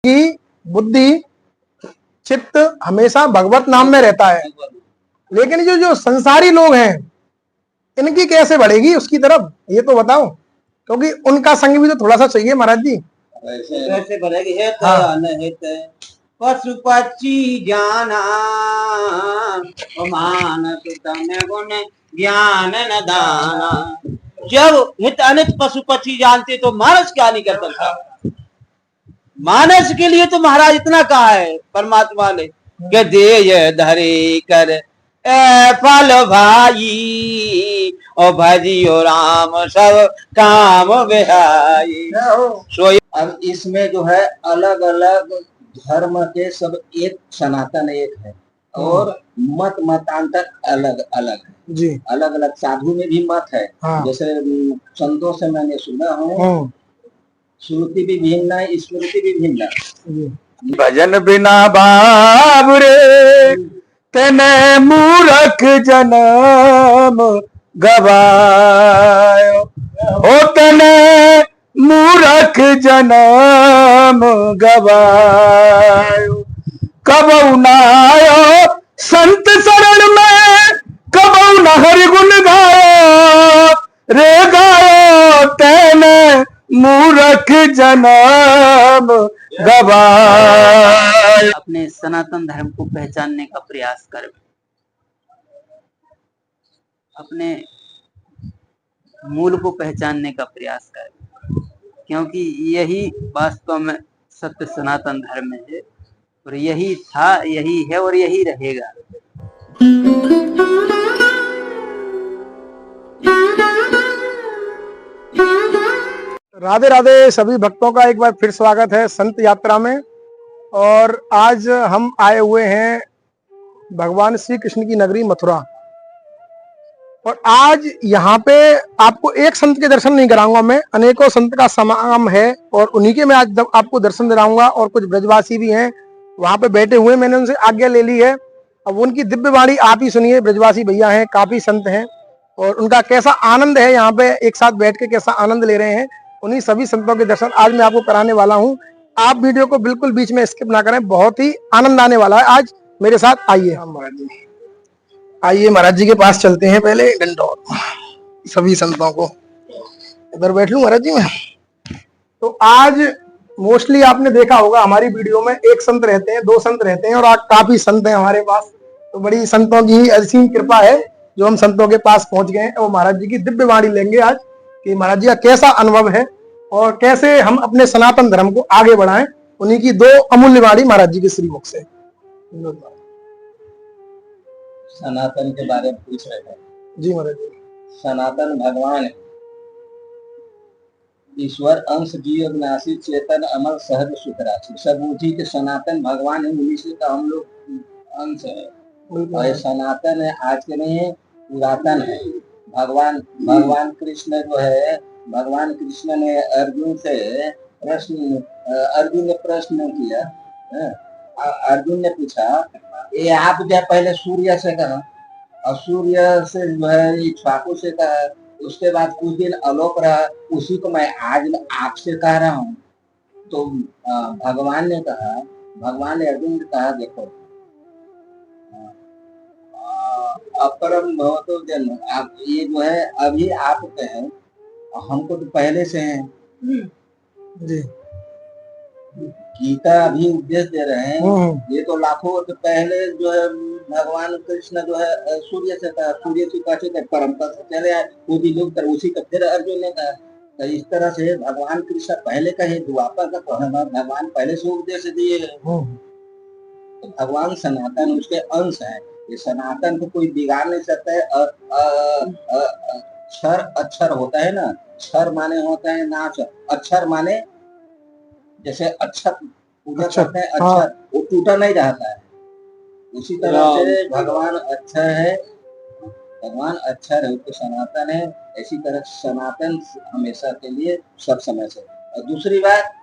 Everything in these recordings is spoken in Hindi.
की बुद्धि चित्त हमेशा भगवत नाम में रहता है, लेकिन जो संसारी लोग हैं इनकी कैसे बढ़ेगी उसकी तरफ, ये तो बताओ, क्योंकि उनका संग भी तो थोड़ा सा चाहिए महाराज जी। कैसे बढ़ेगी? हित हाँ। अनहित पशु पक्षी जाना, मानस तन गुण ज्ञान न दाना। जब हित अनित पशु पक्षी जानते तो मानस क्या नहीं कर सकता। मानस के लिए तो महाराज इतना कहा है परमात्मा ने कि दे धरे कर फल भाई और भजियो राम सब काम विहाई। अब इसमें जो है अलग अलग धर्म के सब एक सनातन एक है और मत मतांतर अलग अलग है जी। अलग अलग साधु में भी मत है। हाँ। जैसे संतों से मैंने सुना हूँ श्रुति भी भिन्न है, स्मृति भी भिन्न है। भजन बिना बाबरे तेने मूरख जन्म गवायो, हो तेने मूरख जन्म गवायो। कबऊ न आयो संत शरण में, कबऊ न हरि गुण गायो रे गायो, तेने मूरख जन्म गवाए। अपने सनातन धर्म को पहचानने का प्रयास करें, अपने मूल को पहचानने का प्रयास करें, क्योंकि यही वास्तव में सत्य सनातन धर्म है और यही था, यही है और यही रहेगा। राधे राधे सभी भक्तों का एक बार फिर स्वागत है संत यात्रा में। और आज हम आए हुए हैं भगवान श्री कृष्ण की नगरी मथुरा, और आज यहाँ पे आपको एक संत के दर्शन नहीं कराऊंगा मैं, अनेकों संत का समागम है और उन्हीं के मैं आज आपको दर्शन दिलाऊंगा। और कुछ ब्रजवासी भी हैं वहां पे बैठे हुए, मैंने उनसे आज्ञा ले ली है। अब उनकी दिव्य वाणी आप ही सुनिए। ब्रजवासी भैया हैं, काफी संत हैं और उनका कैसा आनंद है, यहाँ पे एक साथ बैठ के कैसा आनंद ले रहे हैं, उन्हीं सभी संतों के दर्शन आज मैं आपको कराने वाला हूँ। आप वीडियो को बिल्कुल बीच में स्किप ना करें, बहुत ही आनंद आने वाला है आज मेरे साथ। आइए महाराज जी, आइए महाराज जी के पास चलते हैं। पहले डंडौर सभी संतों को, इधर बैठ लूं महाराज जी मैं। तो आज मोस्टली आपने देखा होगा हमारी वीडियो में एक संत रहते हैं, दो संत रहते हैं, और आज काफी संत हैं हमारे पास। तो बड़ी संतों की ऐसी कृपा है जो हम संतों के पास पहुंच गए हैं। और महाराज जी की दिव्य वाणी लेंगे आज कि महाराज जी का कैसा अनुभव है और कैसे हम अपने सनातन धर्म को आगे बढ़ाएं। उन्हीं की दो अमूल्य वाणी महाराज जी के श्री मुख से। सनातन के बारे में पूछ रहे हैं जी महाराज जी। सनातन भगवान ईश्वर अंश जीव अविनाशी चेतन अमर सहज सुखराशि। सब उठी के सनातन भगवान है, उन्हीं से तो हम लोग अंश है। और ये सनातन है, आज के नहीं है, पुरातन है। भगवान कृष्ण जो है, भगवान कृष्ण ने अर्जुन ने प्रश्न किया। अर्जुन ने पूछा, ये आप जो पहले सूर्य से कहा और सूर्य से जो है इक्ष्वाकु से कहा, उसके बाद कुछ दिन आलोक रहा, उसी को मैं आज आपसे कह रहा हूँ। तो भगवान ने अर्जुन ने कहा, देखो अपरम भवतो जन्म, आप ये जो है अभी आप कहें, हमको तो पहले से है जी। गीता अभी उपदेश दे रहे हैं, ये तो लाखों वर्ष पहले जो है भगवान कृष्ण जो है सूर्य से कहा, सूर्य से कहा परंपरा से चले आए, उसी का फिर अर्जुन ने कहा। तो इस तरह से भगवान कृष्ण पहले कहे, द्वापर का कहना भगवान पहले से उपदेश दिए। तो भगवान सनातन उसके अंश है। ये सनातन को कोई बिगाड़ नहीं सकता है। क्षर अक्षर होता है ना, क्षर माने होता है नाच, अक्षर माने जैसे अक्षर पूजा करते हैं, अक्षर वो टूटा नहीं रहता है। उसी तरह से भगवान अक्षर है, भगवान अक्षर है तो सनातन है। इसी तरह सनातन हमेशा के लिए सब समय से। और दूसरी बात,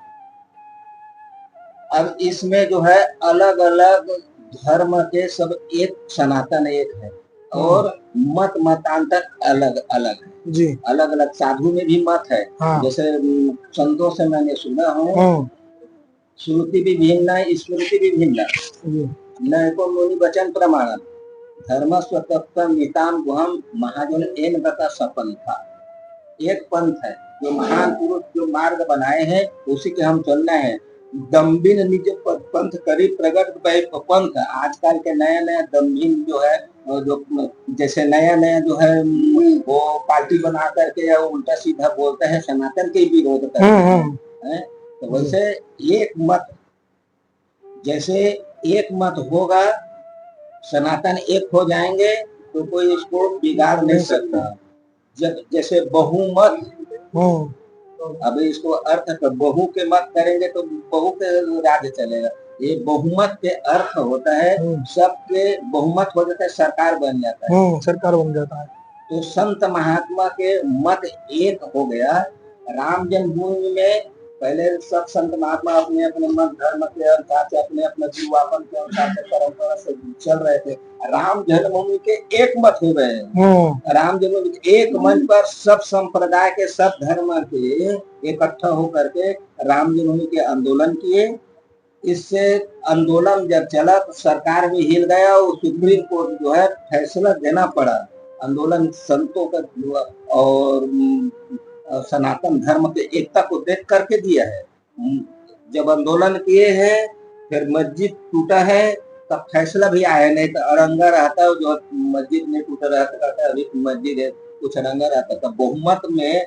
अब इसमें जो है अलग अलग धर्म के सब एक सनातन एक है और मत मतांतर अलग अलग है जी। अलग अलग साधु में भी मत है। जैसे संतों से मैंने सुना हूँ श्रुति भी भिन्न स्मृति भी भिन्न नैको मुनि वचन प्रमाण धर्म स्वतंत्र निताम गुहम महाजन एन गता सपन था। एक पंथ है जो महान पुरुष जो मार्ग बनाए हैं उसी के हम चलना है। दम्भिन निज पंथ करीब प्रगट पंथ। आजकल के नया नया दम्भिन जो है जो जैसे नया नया जो है वो पार्टी बना करके या उल्टा सीधा बोलते हैं सनातन के विरोध करते हैं। तो वैसे एक मत जैसे एक मत होगा सनातन एक हो जाएंगे तो कोई इसको बिगाड़ नहीं सकता। जब जैसे बहुमत अभी इसको अर्थ तो बहु के मत करेंगे तो बहु के राज्य चलेगा। ये बहुमत के अर्थ होता है सबके बहुमत हो जाता है सरकार बन जाता है। सरकार बन जाता है। तो संत महात्मा के मत एक हो गया। राम जन्मभूमि में पहले सब संत महात्मा अपने अपने मत धर्म के अनुसार से अपने अपने जीवापन के अनुसार से परंपरा से चल रहे थे। राम जन्मभूमि के एक मत हो गए। राम जन्मभूमि के एक मंच पर सब संप्रदाय के सब धर्म के इकट्ठा होकर के राम जन्मभूमि के आंदोलन किए। इससे आंदोलन जब चला तो सरकार भी हिल गया और सुप्रीम कोर्ट जो है फैसला देना पड़ा। आंदोलन संतों का और सनातन धर्म के एकता को देख करके दिया है। जब आंदोलन किए हैं फिर मस्जिद टूटा है तब फैसला भी आया। नहीं तो अरंगा रहता है जो मस्जिद नहीं टूटा रहता अभी मस्जिद है कुछ अरंगा रहता। तब बहुमत में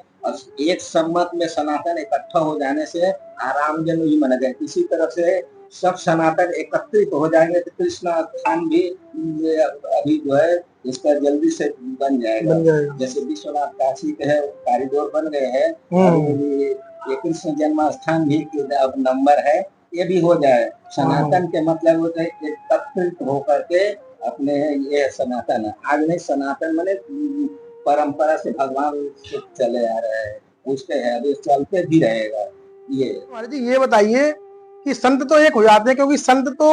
एक सम्मत में सनातन इकट्ठा हो जाने से राम जन्म ही माना गया। इसी तरह से सब सनातन एकत्रित हो जाएंगे तो कृष्ण स्थान भी अभी जो है इसका जल्दी से बन जाएगा। जैसे विश्वनाथ काशी के है कॉरिडोर बन गए हैं। ये कृष्ण जन्म स्थान भी अब नंबर है ये भी हो जाए। सनातन के मतलब होता है एकत्रित होकर के अपने ये सनातन आज नहीं सनातन माने परंपरा से भगवान चले आ रहे हैं उसके है अभी चलते भी रहेगा। ये महाराज जी ये बताइए कि संत तो एक हो जाते हैं क्योंकि संत तो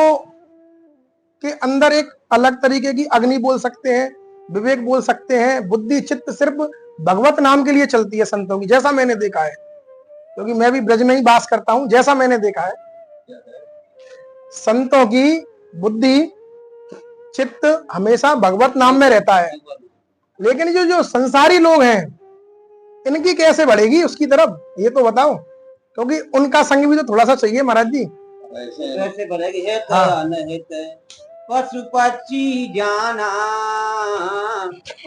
के अंदर एक अलग तरीके की अग्नि बोल सकते हैं विवेक बोल सकते हैं बुद्धि चित्त सिर्फ भगवत नाम के लिए चलती है संतों की जैसा मैंने देखा है। क्योंकि मैं भी ब्रज में ही वास करता हूं जैसा मैंने देखा है संतों की बुद्धि चित्त हमेशा भगवत नाम में रहता है। लेकिन जो संसारी लोग हैं इनकी कैसे बढ़ेगी उसकी तरफ ये तो बताओ क्योंकि उनका संग भी तो थोड़ा सा चाहिए महाराज जी। कैसे बढ़ेगी है तो अनहित पशु पक्षी जाना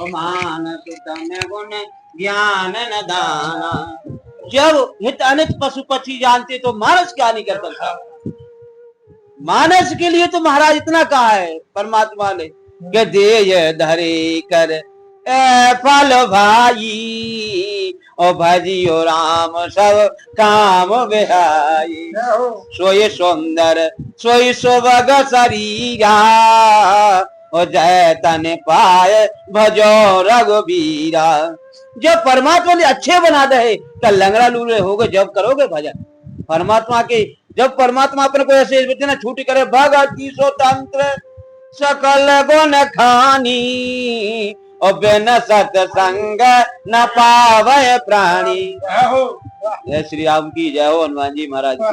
मानस तम गुण ज्ञान न दाना। जब हित अनित पशु पक्षी जानते तो मानस क्या नहीं करता था। मानस के लिए तो महाराज इतना कहा है परमात्मा ने कि दे धरे कर फल भाई और भजियो राम सब काम बिहाई। सोई सुंदर सोई सुभग शरीरा और जय तन पाए भजो रघुबीरा। जब परमात्मा ने अच्छे बना दे तो लंगड़ा लूले होगे जब करोगे भजन परमात्मा के। जब परमात्मा अपने को ऐसे ना छूटी करे भगत की स्वतंत्र सकल गुण खानी और बिन सत्संग न पावे प्राणी। जय श्री राम की जय हो हनुमान जी महाराज की।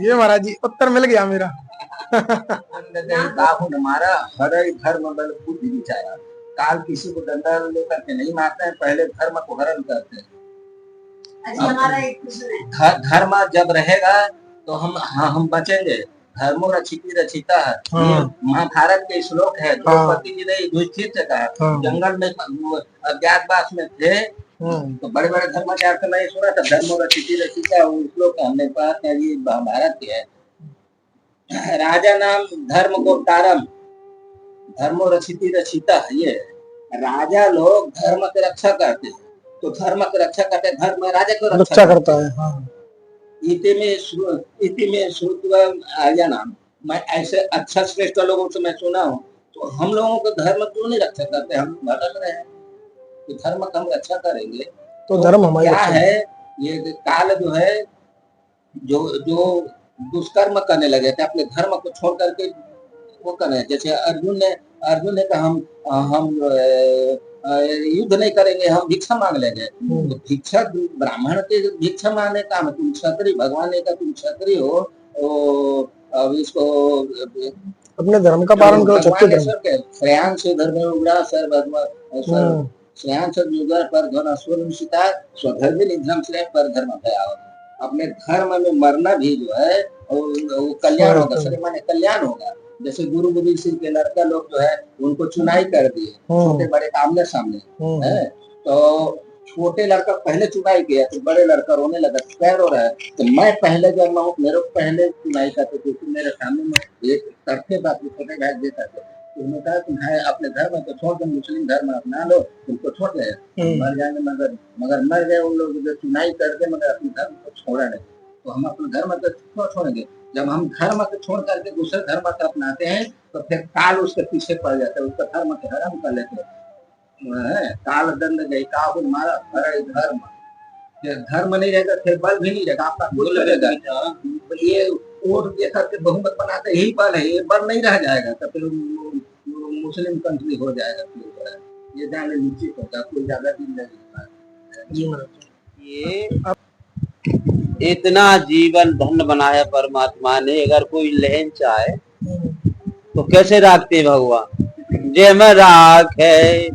ये महाराज जी उत्तर मिल गया मेरा। हमारा हर धर्म बल बुद्धि विचारा काल किसी को डंडा लेकर के नहीं मारते हैं पहले धर्म को हरण करते हैं। धर्म जब रहेगा तो हम बचेंगे। धर्मो रचिति रचिता है ये महाभारत के श्लोक है। द्रौपदी जी ने युधिष्ठिर से कहा जंगल में अज्ञातवास में थे तो बड़े बड़े धर्माचार्य से नहीं सुना था धर्मो रचिति रचिता श्लोक हमने पढ़ा था ये महाभारत के है। राजा नाम धर्म को तारम धर्मो रचिति रचिता ये राजा लोग धर्म की रक्षा करते हैं तो धर्म की रक्षा करते धर्म राजा को रक्षा करता है। इति में श्रुत्वा आर्या नाम मैं ऐसे अच्छा श्रेष्ठ लोगों से मैं सुना हूँ तो हम लोगों को धर्म क्यों नहीं रक्षा करते हम भटक रहे हैं तो धर्म का हम रक्षा करेंगे तो धर्म हमारा क्या है। ये काल जो है जो दुष्कर्म करने लगे थे अपने धर्म को छोड़ करके वो करने जैसे अर्जुन ने कहा हम युद्ध नहीं करेंगे, हम भिक्षा मांग लेंगे। तो भिक्षा ब्राह्मण के भिक्षा मांगने का, तुम क्षत्रिय, भगवान ने कहा तुम क्षत्रिय हो, तो अब इसको अपने धर्म का पालन करो, सत्य धर्म। श्रेयांश धर्म उग्रा सर्व श्रेयांश युगर पर धन स्वनुषिता स्वधर्म निधन श्रेय पर धर्म भयाव। अपने धर्म में मरना भी जो है वो कल्याण होगा, शरीर माने कल्याण होगा। जैसे गुरु गोविंद सिंह के लड़का लोग जो है उनको चुनाई कर दिए, छोटे बड़े आमने सामने है, तो छोटे लड़का पहले चुनाई किया तो बड़े लड़का रोने लगा, क्या रो रहा है, तो मैं पहले जब मेरे को पहले चुनाई करते थे, मेरे सामने में एक तरफे बात छोटे भाई देता थे, तो उन्होंने कहा तुम है अपने धर्म को छोड़ दो, मुस्लिम धर्म अपना लो, तुमको छोड़ गए, मर जाएंगे, मगर मर गए उन लोग जो चुनाई करके, मगर अपने धर्म को छोड़ा नहीं। तो हम अपने धर्म को क्यों छोड़ेंगे? जब हम धर्म को छोड़ करके दूसरे धर्म को अपनाते हैं तो फिर काल उसके पीछे पड़ जाता है, उसका धर्म के हराम कर लेते हैं। काल दंड गई काहुल मारा हरे धर्म, धर्म नहीं रहेगा फिर बल भी नहीं रहेगा, आपका कुछ लगेगा। ये वोट दे करके बहुमत बनाते यही बल है, ये बल नहीं रह जाएगा तो फिर मुस्लिम कंट्री हो जाएगा, फिर ये जाने नीचे होगा, कोई ज्यादा दिन नहीं। ये इतना जीवन धन्य बनाया परमात्मा ने, अगर कोई लेन चाहे तो कैसे राखते भगवान। जेम राखे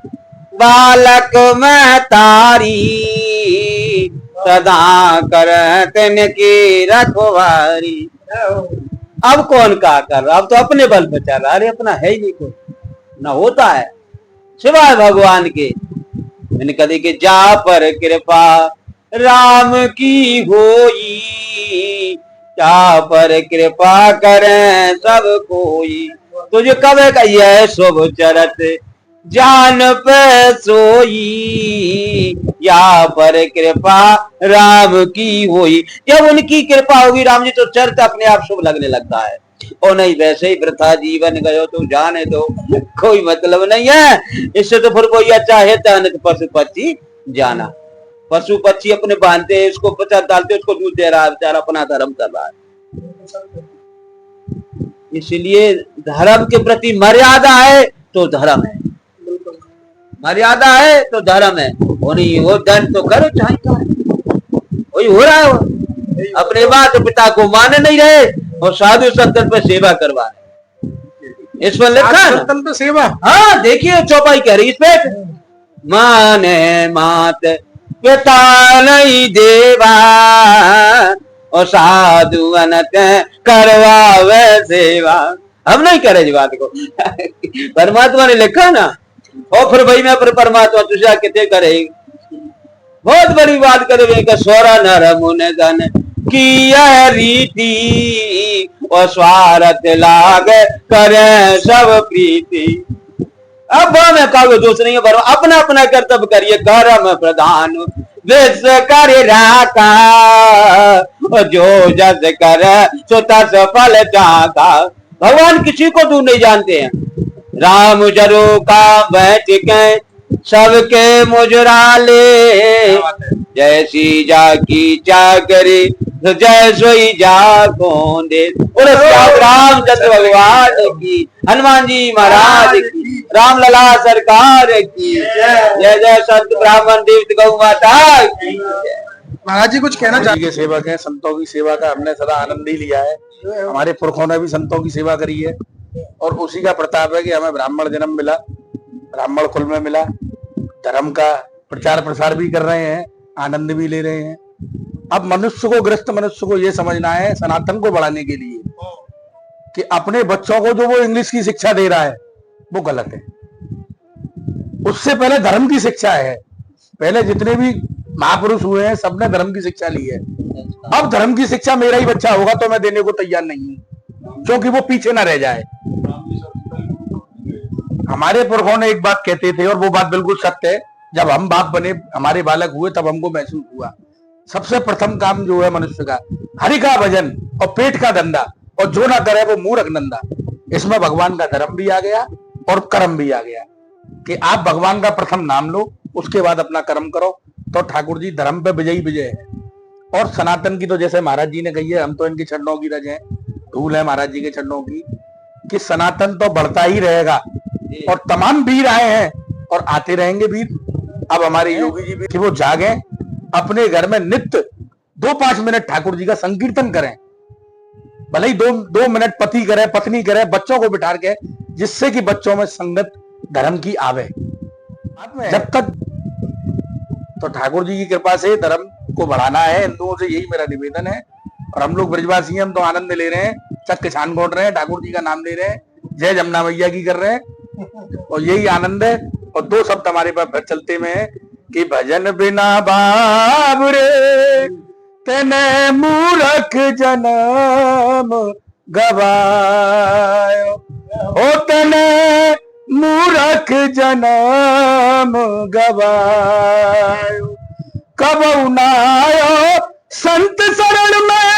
बालक में तारी, सदा करतन की रखवारी। अब कौन का कर रहा, अब तो अपने बल पे चल रहा, अरे अपना है ही नहीं कोई, ना होता है सिवाय भगवान के। मैंने कहा कि जा पर कृपा राम की होई, जा पर कृपा करें सब कोई। तुझे कबे का यह शुभ चरत जान पे सोई, या पर कृपा राम की होई। जब उनकी कृपा होगी राम जी तो चरित अपने आप शुभ लगने लगता है। और नहीं वैसे ही वृथा जीवन गयो तो जाने दो, कोई मतलब नहीं है इससे। तो फिर कोई अच्छा है तो पशु पक्षी जाना, पशु पक्षी अपने बांधते हैं, उसको बचा डालते, उसको दूध दे रहा है, बेचारा अपना धर्म कर रहा है। इसलिए धर्म के प्रति मर्यादा है तो धर्म है, मर्यादा है तो धर्म है। वो धन तो करो चाहे वही हो रहा है, अपने माता पिता को माने नहीं रहे और साधु संतन पे सेवा करवा रहे। इस पर लिखा है संतन पे सेवा, हाँ देखिए चौपाई कह रही इस पे, माने मात पिता नहीं देवा और साधु अनत करवावे सेवा। हम नहीं करे जी बात को परमात्मा ने लिखा ना। और फिर भाई मैं परमात्मा तुझे कितने करेगी, बहुत बड़ी बात करे। सोरा नर मुन गन की यह रीति और स्वार्थ लाग करे सब प्रीति। अब मैं कहूँ दोष नहीं है, अपना अपना कर्तव्य करिए, कर्म प्रधान विश्व कर राका, जो जस कर सो तस फल जागा। भगवान किसी को दूर नहीं जानते हैं। राम जरो का बैठ के सबके मुजराले, जैसी जाकी चाकरी जय सोई जा कौन दे। रामचंद्र भगवान की, हनुमान जी महाराज की, रामलला सरकार की जय जय। संत ब्राह्मण देव गौ माता की। महाराज जी कुछ कहना चाहिए? सेवक है, संतों की सेवा का हमने सदा आनंद ही लिया है। हमारे पुरखों ने भी संतों की सेवा करी है और उसी का प्रताप है कि हमें ब्राह्मण जन्म मिला, ब्राह्मण कुल में मिला। धर्म का प्रचार प्रसार भी कर रहे हैं, आनंद भी ले रहे हैं। अब मनुष्य को, ग्रस्त मनुष्य को ये समझना है सनातन को बढ़ाने के लिए कि अपने बच्चों को जो वो इंग्लिश की शिक्षा दे रहा है वो गलत है। उससे पहले धर्म की शिक्षा है। पहले जितने भी महापुरुष हुए हैं सबने धर्म की शिक्षा ली है। अब धर्म की शिक्षा मेरा ही बच्चा होगा तो मैं देने को तैयार नहीं हूं, क्योंकि वो पीछे ना रह जाए। हमारे पुरखों ने एक बात कहते थे और वो बात बिल्कुल सत्य है। जब हम बाप बने, हमारे बालक हुए, तब हमको महसूस हुआ सबसे प्रथम काम जो है मनुष्य का हरि का भजन और पेट का धंधा, और जो ना करे वो मूर्ख नंदा। इसमें भगवान का धर्म भी आ गया और कर्म भी आ गया कि आप भगवान का प्रथम नाम लो, उसके बाद अपना कर्म करो। तो ठाकुर जी धर्म पे विजयी विजय है। और सनातन की तो जैसे महाराज जी ने कही है, हम तो इनके चरणों की रज हैं, धूल है महाराज जी के चरणों की, कि सनातन तो बढ़ता ही रहेगा। और तमाम वीर आए हैं और आते रहेंगे भी। अब हमारे योगी जी भी कि वो जागे, अपने घर में नित्य 2-5 मिनट ठाकुर जी का संकीर्तन करें, भले ही 2 मिनट पति करे, पत्नी करे, बच्चों को बिठा के, जिससे कि बच्चों में संगत धर्म की आवे। जब तक तो ठाकुर जी की कृपा से धर्म को बढ़ाना है, हिंदुओं से यही मेरा निवेदन है। और हम लोग ब्रजवासी हैं, हम तो आनंद ले रहे हैं, चक्क छान घोट रहे हैं, ठाकुर जी का नाम ले रहे हैं, जय जमुना मैया की कर रहे हैं, और यही आनंद है। और 2 शब्द हमारे पास फिर चलते में है कि भजन बिना बाबरे तेने मूरख जन्म गवायो, ओ तेने मूरख जन्म गवायो। कबहु न आयो संत शरण में,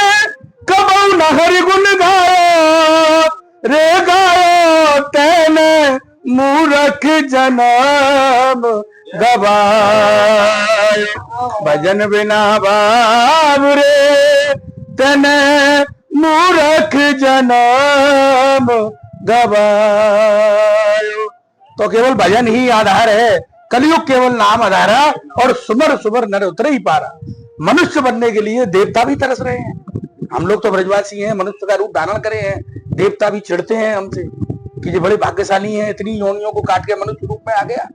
कबहु न हरि गुण गायो, रे गायो तेने मूरख जन्म गवायो। भजन बिना बाबरे तेने मूरख जन्म गवायो। तो केवल भजन ही आधार है, कलयुग केवल नाम आधार है, और सुमर सुमर नर उतरे ही पारा। मनुष्य बनने के लिए देवता भी तरस रहे हैं। हम लोग तो ब्रजवासी हैं, मनुष्य का रूप धारण करे हैं, देवता भी चिढ़ते हैं हमसे कि ये बड़े भाग्यशाली हैं, इतनी योनियों को काट के मनुष्य रूप में आ गया।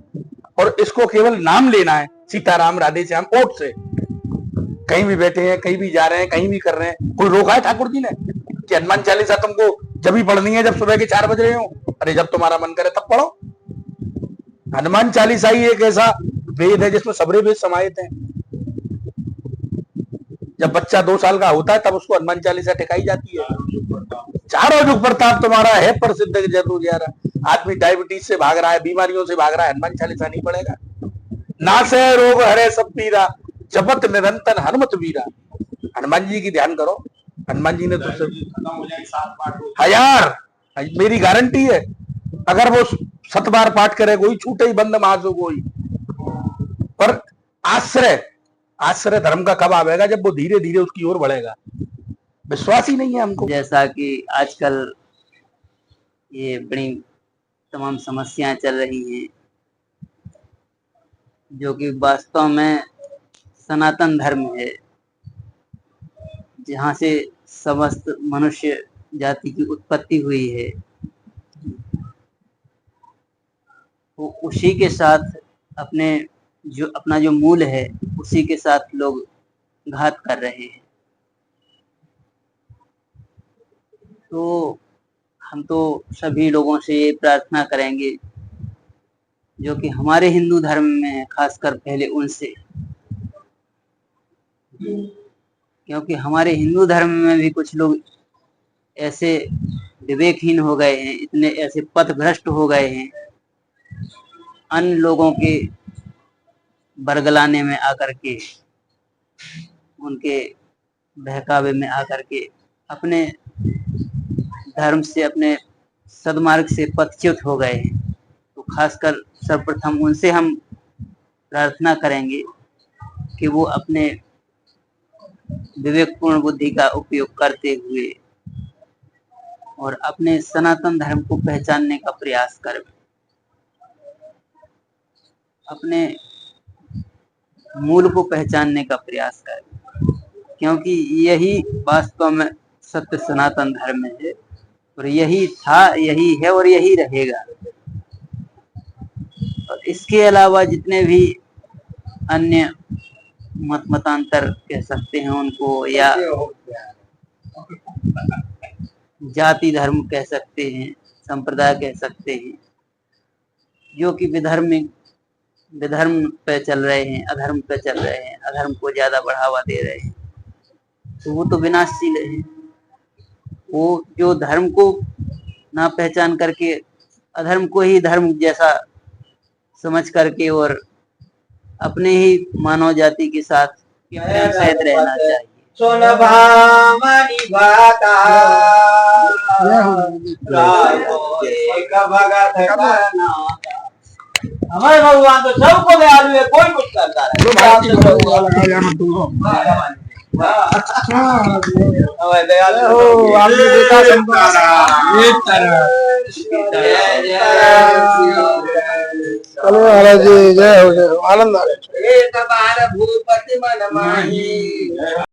और इसको केवल नाम लेना है, सीताराम राधे श्याम ओट से। कहीं भी बैठे हैं, कहीं भी जा रहे हैं, कहीं भी कर रहे हैं। कोई रोका है ठाकुर जी ने कि हनुमान चालीसा तुमको जब ही पढ़नी है जब सुबह के 4 बज रहे हो? अरे जब तुम्हारा मन करे तब पढ़ो। हनुमान चालीसा ही एक ऐसा वेद है जिसमें सबरे वेद समाहित हैं। जब बच्चा 2 साल का होता है तब उसको हनुमान चालीसा टिकाई जाती है। चारों जुग प्रताप तुम्हारा है प्रसिद्ध जरूर यारा। आदमी डायबिटीज से भाग रहा है, बीमारियों से भाग रहा है, हनुमान चालीसा नहीं पड़ेगा। नासे रोग हरे सब पीरा, जपत निरंतर हनुमत वीरा। हनुमान जी की ध्यान करो, हनुमान जी ने तो 1000 मेरी गारंटी है। अगर वो 7 बार पाठ करे, कोई छूटे ही बंद महासो कोई। पर आश्रय धर्म का कब आवेगा? जब वो धीरे धीरे उसकी ओर बढ़ेगा। विश्वास ही नहीं है हमको। जैसा कि आजकल ये बड़ी तमाम समस्याएं चल रही हैं, जो कि वास्तव में सनातन धर्म है, जहाँ से समस्त मनुष्य जाति की उत्पत्ति हुई है, वो उसी के साथ अपना जो मूल है उसी के साथ लोग घात कर रहे हैं। तो हम तो सभी लोगों से ये प्रार्थना करेंगे जो कि हमारे हिंदू धर्म में है, खासकर पहले उनसे, क्योंकि हमारे हिंदू धर्म में भी कुछ लोग ऐसे विवेकहीन हो गए हैं, इतने ऐसे पथभ्रष्ट हो गए हैं, अन्य लोगों के बरगलाने में आकर के, उनके बहकावे में आकर के अपने धर्म से, अपने सद्मार्ग से पथच्युत हो गए हैं। तो खासकर सर्वप्रथम उनसे हम प्रार्थना करेंगे कि वो अपने विवेकपूर्ण बुद्धि का उपयोग करते हुए और अपने सनातन धर्म को पहचानने का प्रयास करें, अपने मूल को पहचानने का प्रयास करें, क्योंकि यही वास्तव में सत्य सनातन धर्म है, और यही था, यही है और यही रहेगा। और इसके अलावा जितने भी अन्य मतांतर कह सकते हैं उनको, या जाति धर्म कह सकते हैं, संप्रदाय कह सकते हैं, जो कि विधर्म पे चल रहे हैं, अधर्म पे चल रहे हैं, अधर्म को ज्यादा बढ़ावा दे रहे हैं, तो वो तो विनाशशील है। वो जो धर्म को ना पहचान करके अधर्म को ही धर्म जैसा समझ करके और अपने ही मानव जाति के साथ प्रेम सहित रहना चाहिए। सुन भामनी भाता एक भगत करना। हमारे भगवान तो सबको दयालु है, कोई कुछ करता है। आपने देखा संतारा। जय जय चलो महाराज जी, जय हो आनंद आ गया। एक बार भूपति मन माही।